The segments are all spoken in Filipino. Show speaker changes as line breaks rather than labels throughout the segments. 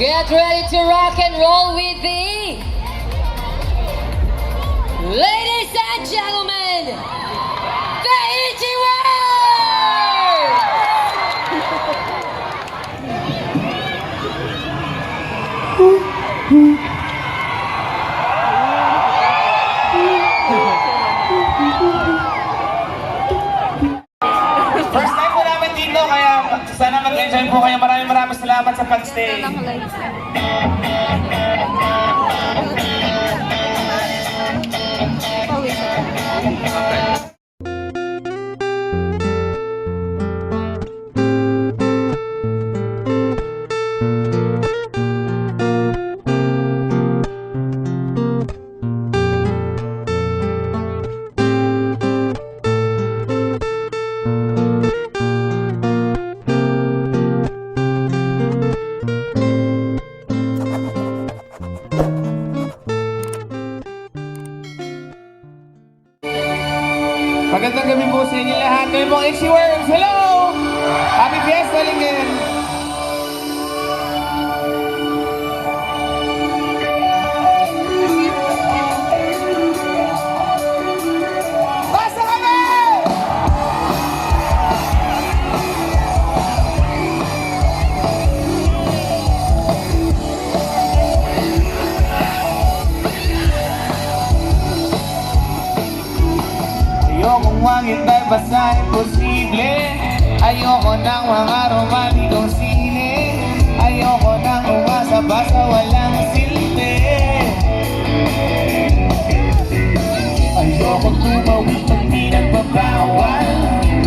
Get ready to rock and roll with the ladies and gentlemen, the E.G. World!
First time po namin dito, kaya sana mag-enjoy po kayo. Maraming salamat sa pag-stay. Magandang gabi po sa inyo lahat. Kami pong E.G. Worms. Hello! Happy Fiesta Lingin! Basta kami! Ayokong maghintay basta imposible. Ayoko ng mga romantikong sine. Ayoko ng umasa basta walang silbi. Ayoko tumawid pag di nagbabawal.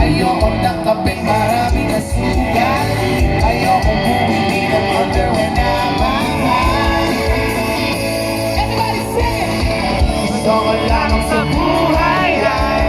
Ayoko ng kapeng marami na sugat. Ayoko bumili ng order when namahal. Everybody sing it! Gusto ko lang sa buhay ay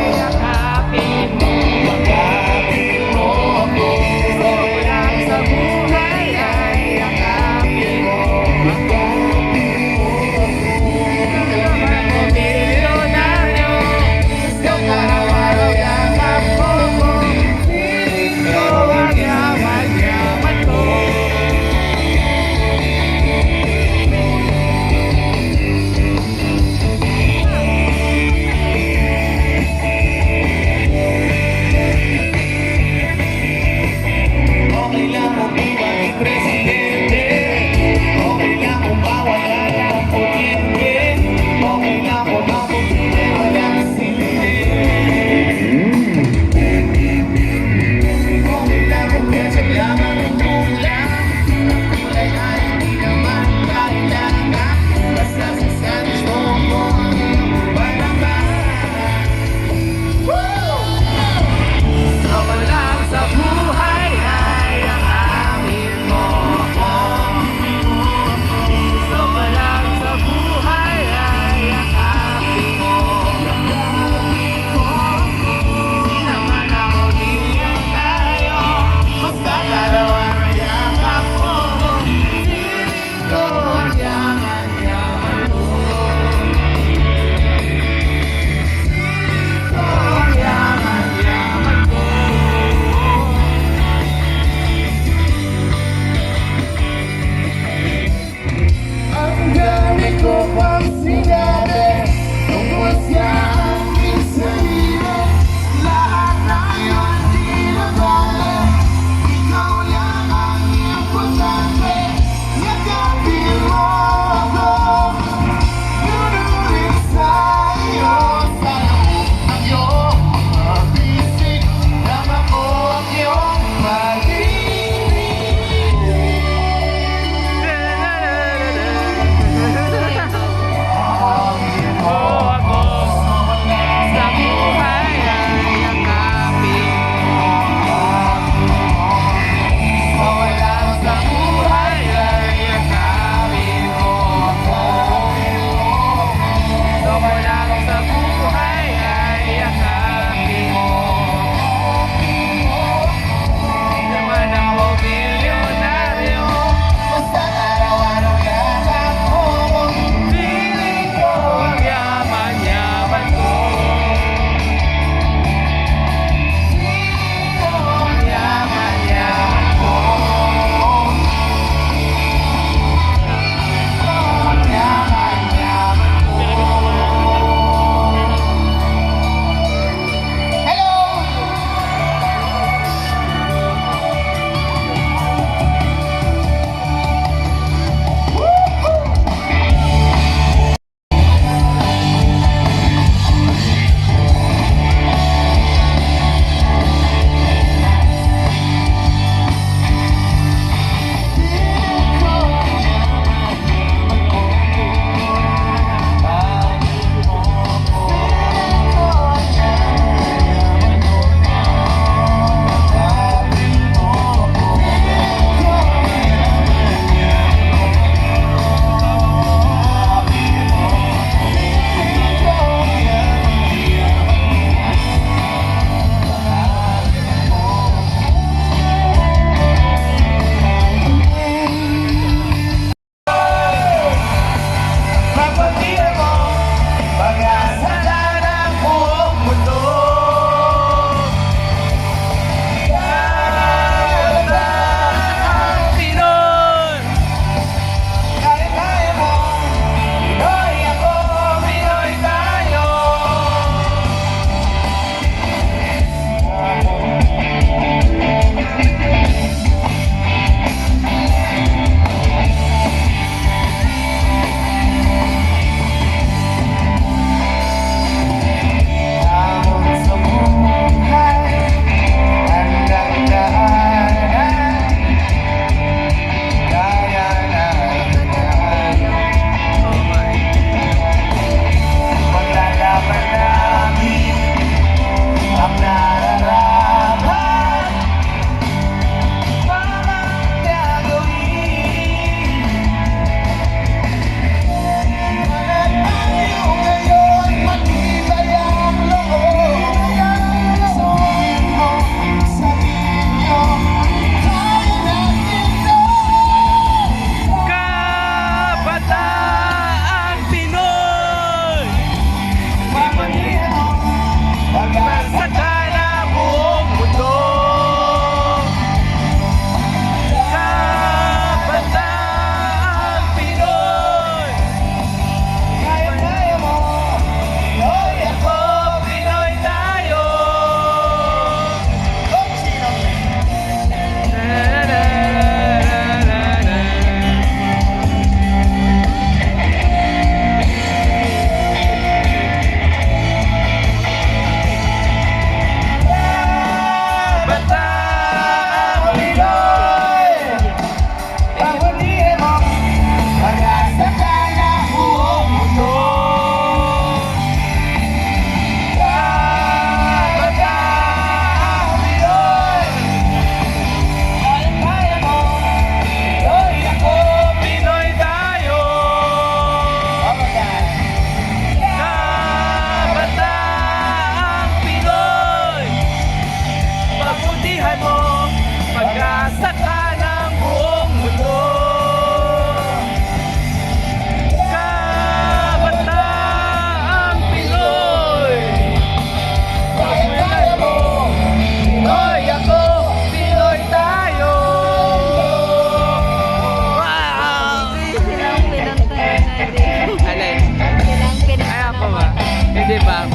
Di ba?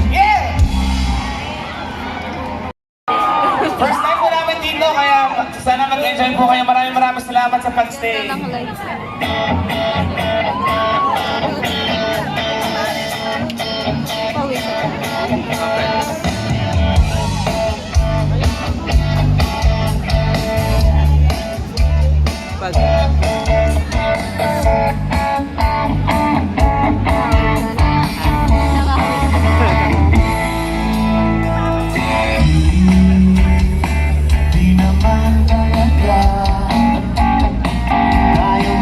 Yeah! First time po namin dito, kaya sana mag-enjoy po kayo. Maraming salamat sa pag-stay.
Pag
Di naman talaga tayo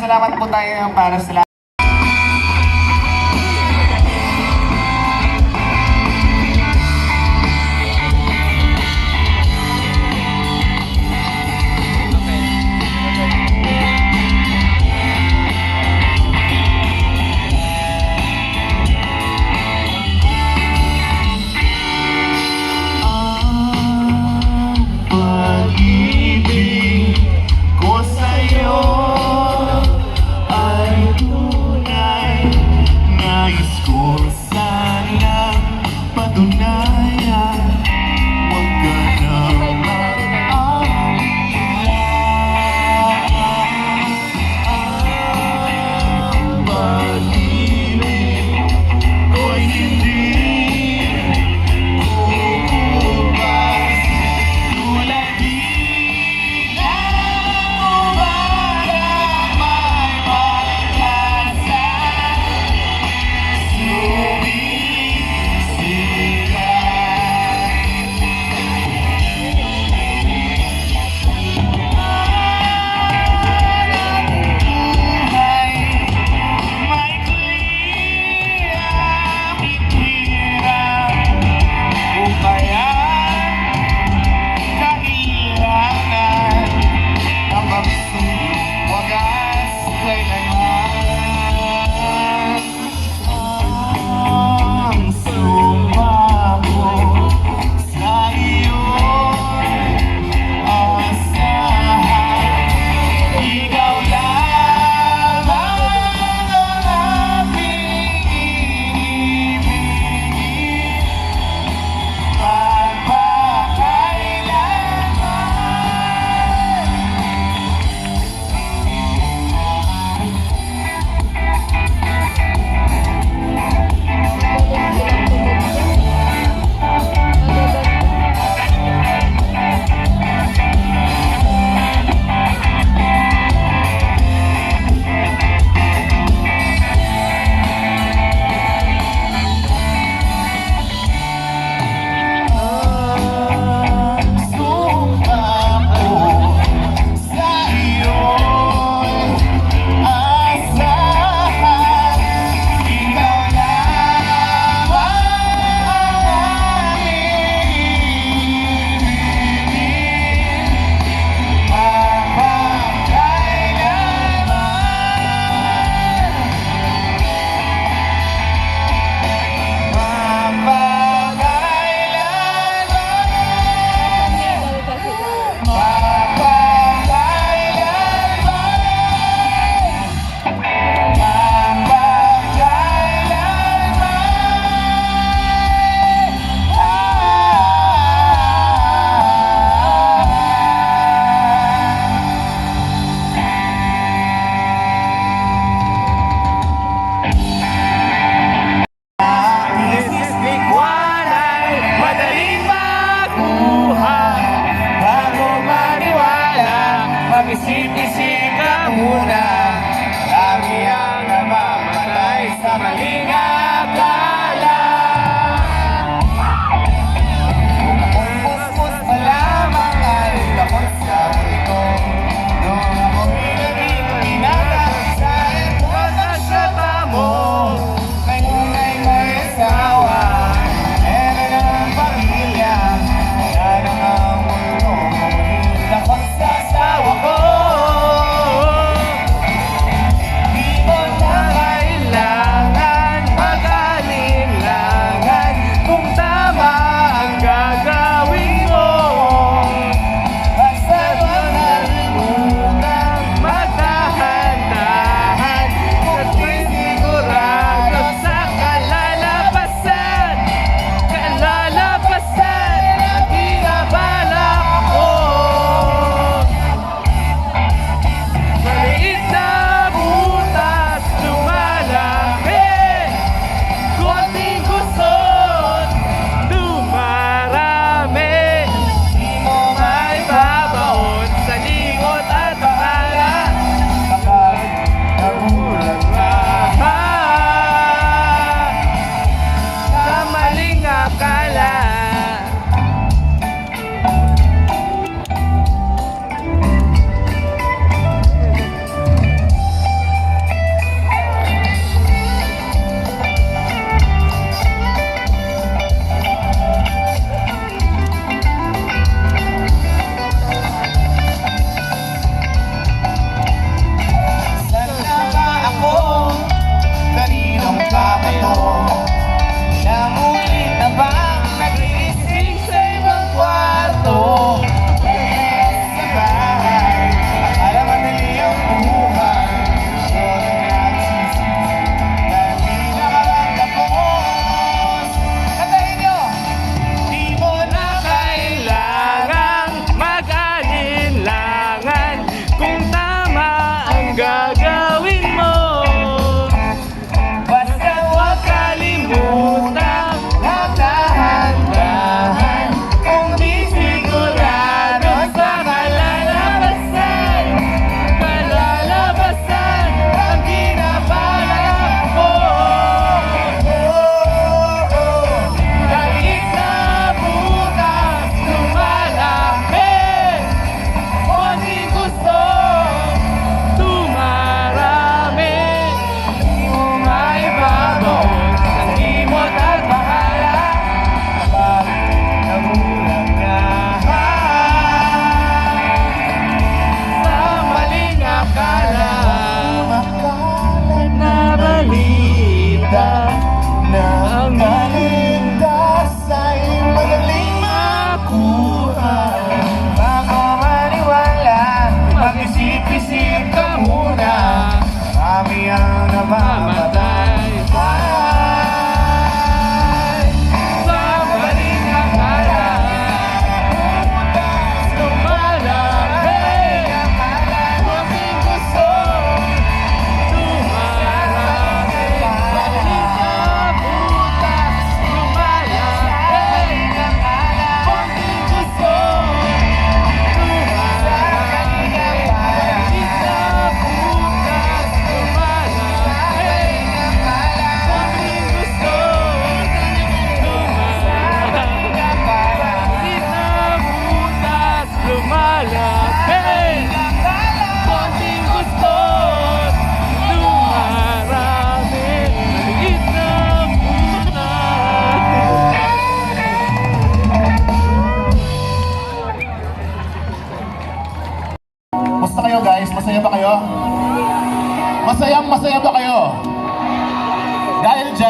salamat po tayo para sa lahat. Pag-ibig ko sa'yo ay tunay.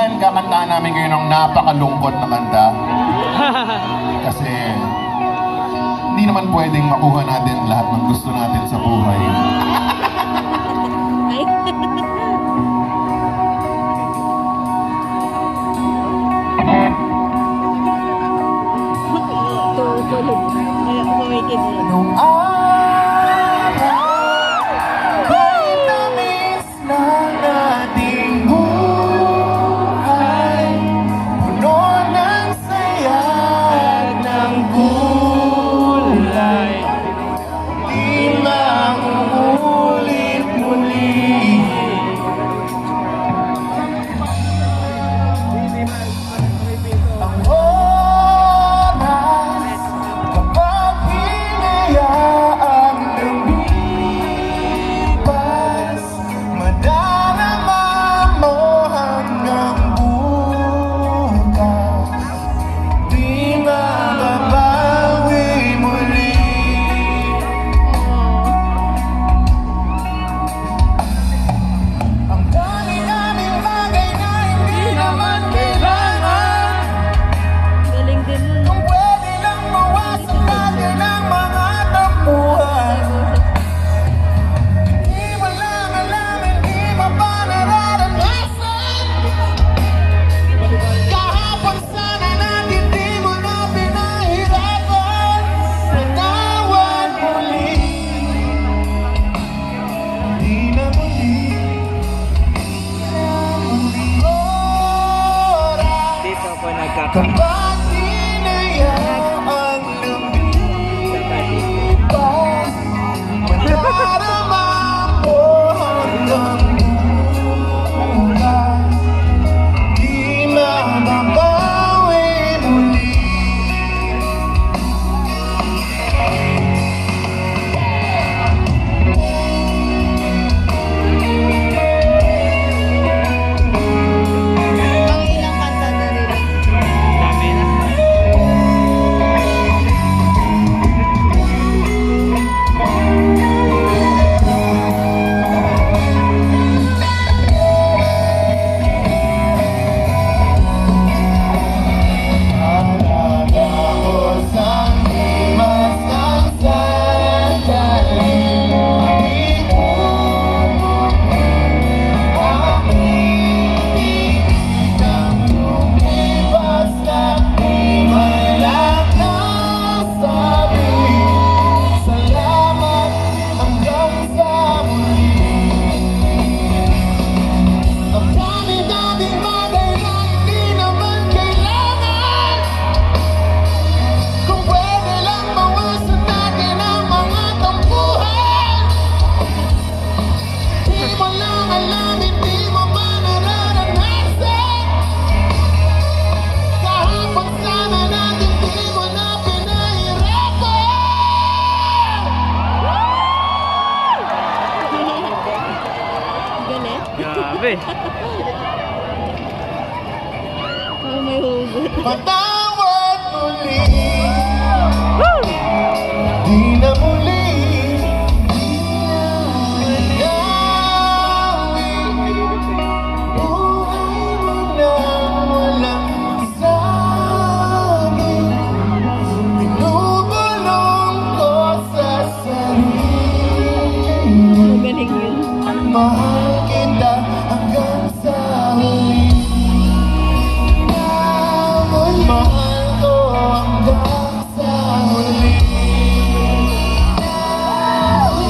ngayon, kakantaan namin kayo ng napakalungkot na kanta. Kasi, hindi naman pwedeng makuha natin lahat ng gusto natin sa buhay. Nung araw, ko'y tamis ng ating buhay, puno ng saya at ng kulay, di mauulit muli. Ang oras, kapag hinayaang lumipas, madarama mo hanggang bukas, di mababawi muli. Ang dami-daming bagay na hindi naman kailangan,
Galing din nun.
kung pwede lang mawasan natin ang mga tampuhan. Di mo lang alam, hindi mo pa nararanasan. Kahapon sana natin di mo na pinahirapan. Natawan muli, di na muli. Oras,
Dito po nagkakanta.
kapag hinayaang lumipas, madarama mo hanggang bukas, di mababawi muli.
Ang ilang kanta na rin.
Dami na. Salamat hanggang sa muli. Ang dami-daming bagay na hindi naman kailangan, kung pwede lang mawasan natin ang mga tampuhan. Di mo lang alam, hindi mo ba nararanasan. Kahapon sana natin di mo na pinahirapan.
Galit?
Grabe.
Oh, may hugot.
Patawad muli, di na muli gawin. Buhay mo na walang sabi, binubulong ko sa sarili.
Galing yun.
Mahal kita hanggang sa huli. Mahal ko hanggang sa huli.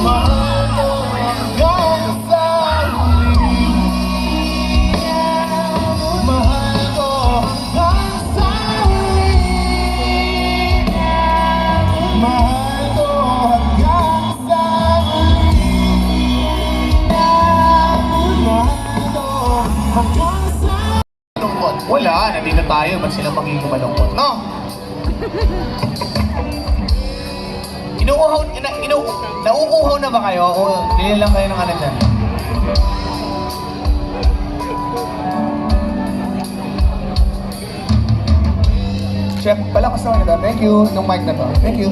Mahal ko hanggang sa huli. Mahal ko hanggang sa huli. Mahal ko hanggang sa huli. Mahal ko hanggang sa malungkot. Wala, nandito tayo. Ba't sila magiging malungkot? No? Nauuhaw na ba kayo? O bili lang kayo ng ano dyan? Chef, palakas naman ito. Thank you. Nung mic na to. Thank you.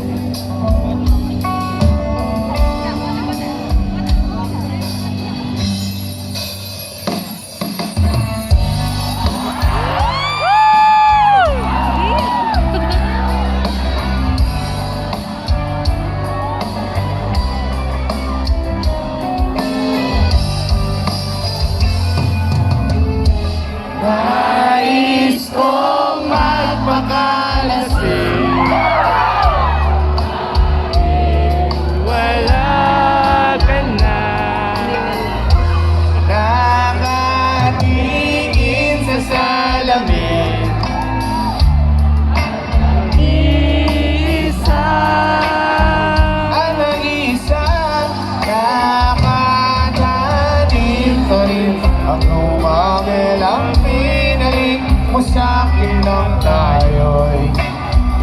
nang tayo'y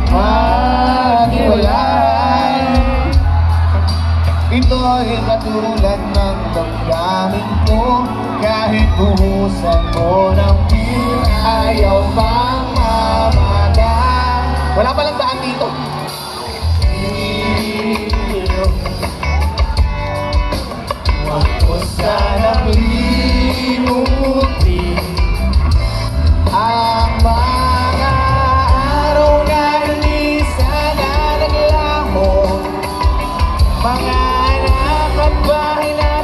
maghiwalay. Ito'y katulad ng damdamin ko, kahit buhusan mo ng pil, ayaw pang mamagan. Wala palang daan dito. Huwag ko sanang limutin ang mga araw na nalisa na naglaho, mga anak at bahay na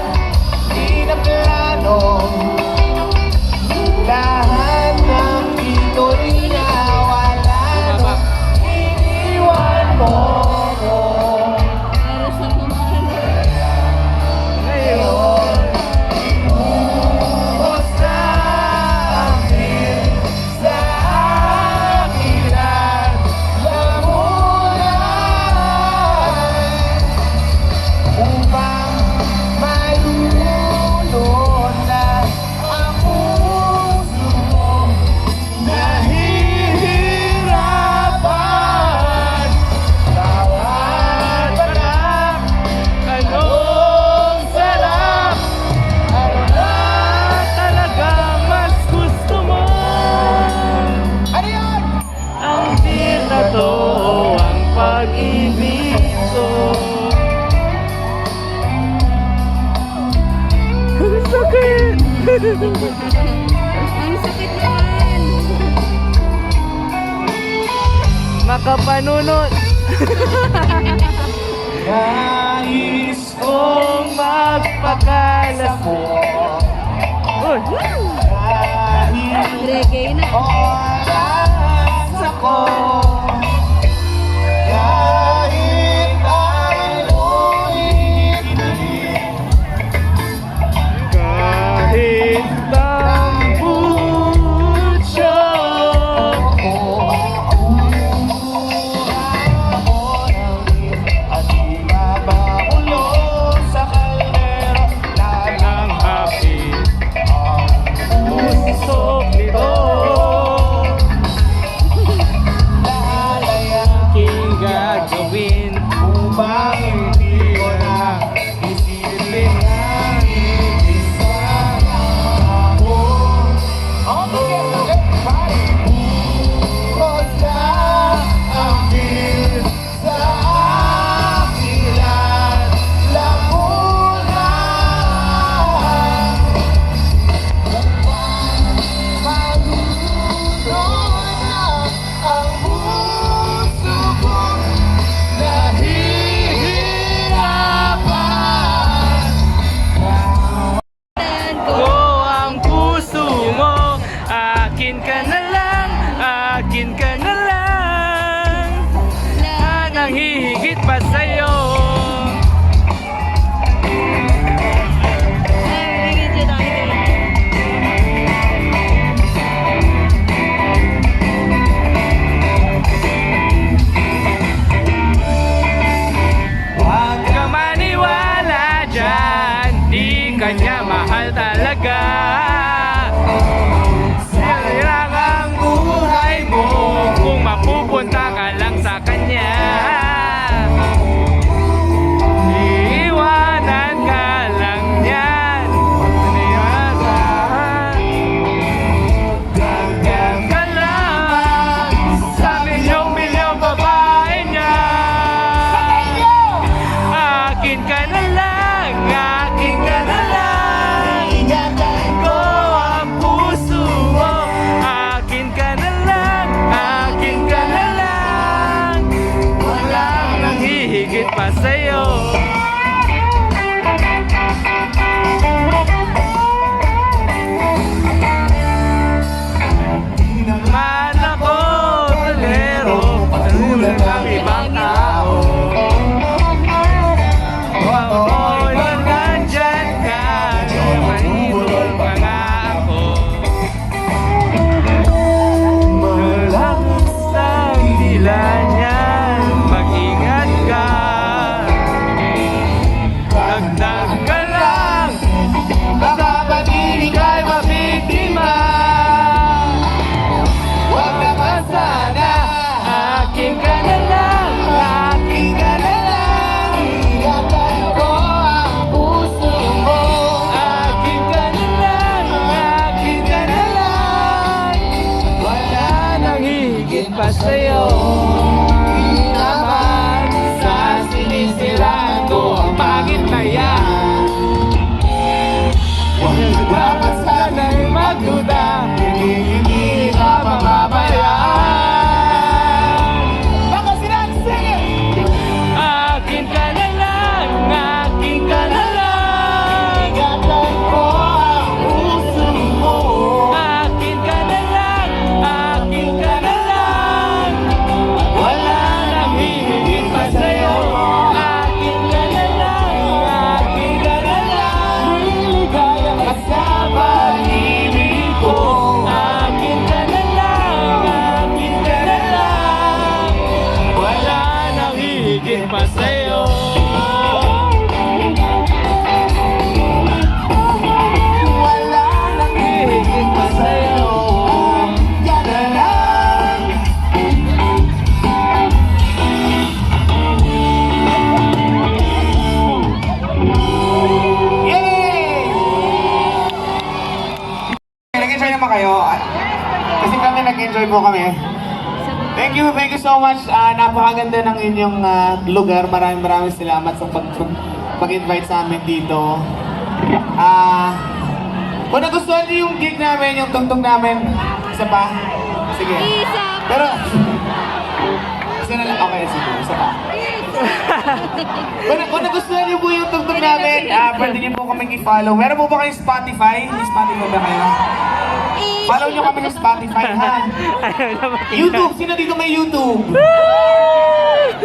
di na plano. Lahat ng ito'y nawala nung iniwan mo ko.
Para sa mga
Ngayon, inuos na akin sa akin lamunan upang malulunod na ang puso mo nahihirapan. Bawat panak, anong sarap, ano na
Talaga mas gusto mo
ano yun?
ang tila to, ang pag-ibig ko. Ang sakit!
ang sakit naman.
Makapanunot! Nais kong magpakalas mo. Uy!
Kahit
Reggae na.
oras ako, kahit ako'y hindi
Kahit tambut siya,
at di mabakulong sa kaldero
ang happy puso nito. Aking gagawin
upang hindi ko na isipin ang isa ako. Okay, bye! Bukas na ang bil sa akin lamunan upang malulunod na ang puso ko nahihirapan.
ko ang puso mo. Akin ka na lang, akin ka na lang. Nang hihigit pa sa'yo.
Ay, bigyan dyan ako.
Huwag ka maniwala dyan, di kanya mahal talaga. Sayang ang buhay mo kung mapupunta ka lang sa kanya. Iiwanan ka lang yan, maniwala. Ganyan ka lang sa milyong-milyong babae niya. Akin ka na lang, akin ka na lang. Ingatan ko ang puso mo. Akin ka na lang, akin ka na lang. Walang nanghihigit pa sa'yo. Di naman ako tolero, patulad ng ibang tao. Ako'y nandyan ka, kaya mahibol pa nga ako. Malakas ang dila niyan, mag-ingat ka. pa sa'yo. Hindi naman sa sinisiraan ko ang pangit na yan. Dapat sana'y magduda, hindi ka mapabayaan.
Baka sinagsingin!
Akin ka na lang, akin ka na lang.
Ingatan ko ang puso mo.
Akin ka na lang, akin ka na lang. Wala nang hihigit pa sa'yo. Akin ka na lang, akin ka na lang. Liligaya ka sa pag-ibig ko. Akin ka na lang, akin ka na lang. Wala nang hihigit pa sa'yo. Wala nang hihigit pa sa'yo.
Yan na lang. Yay! Nag-enjoy naman kayo? Kasi kami nag-enjoy po kami. Thank you so much. Napakaganda ng inyong lugar. Maraming salamat sa pag-invite sa amin dito. Kung nagustuhan niyo yung gig namin, yung tungtong namin, isa pa? Sige.
Isa pa.
Pero, isa na lang. Okay, sige. Isa pa. Kung nagustuhan niyo po yung tungtong namin, pwede niyo po kaming i-follow. Meron po ba kayong Spotify? May Spotify ba kayo? Follow niyo kami ng Spotify, ha? YouTube, sino dito may YouTube?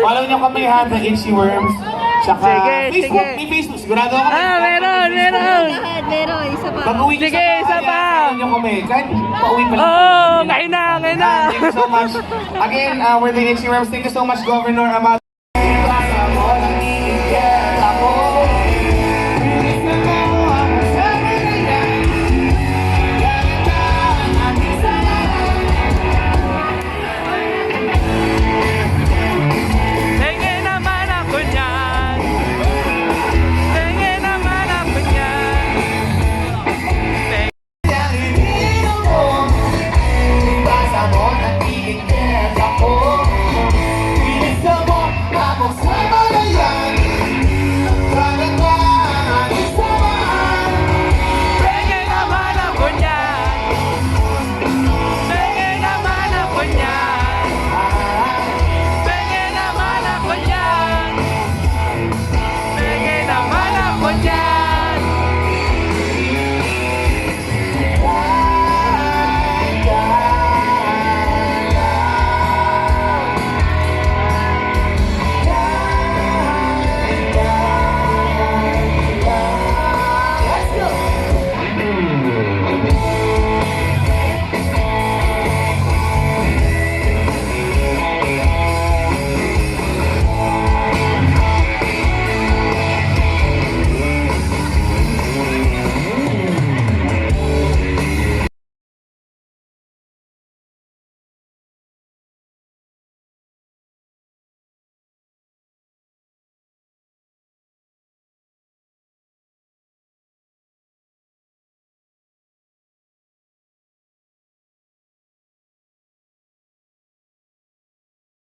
Follow niyo kami, ha? The Itchy Worms. Tsaka
Sige,
Facebook,
sige.
may Facebook. Sigurado ako.
Meron.
Lahat, meron. Isa pa.
Pag-uwi niyo
Sige,
sa
isa
bahay,
pa.
follow niyo kami. Kahit pauwi pa lang.
Oo, kain na.
Thank you so much. Again, we're the Itchy Worms. Thank you so much, Governor Amado.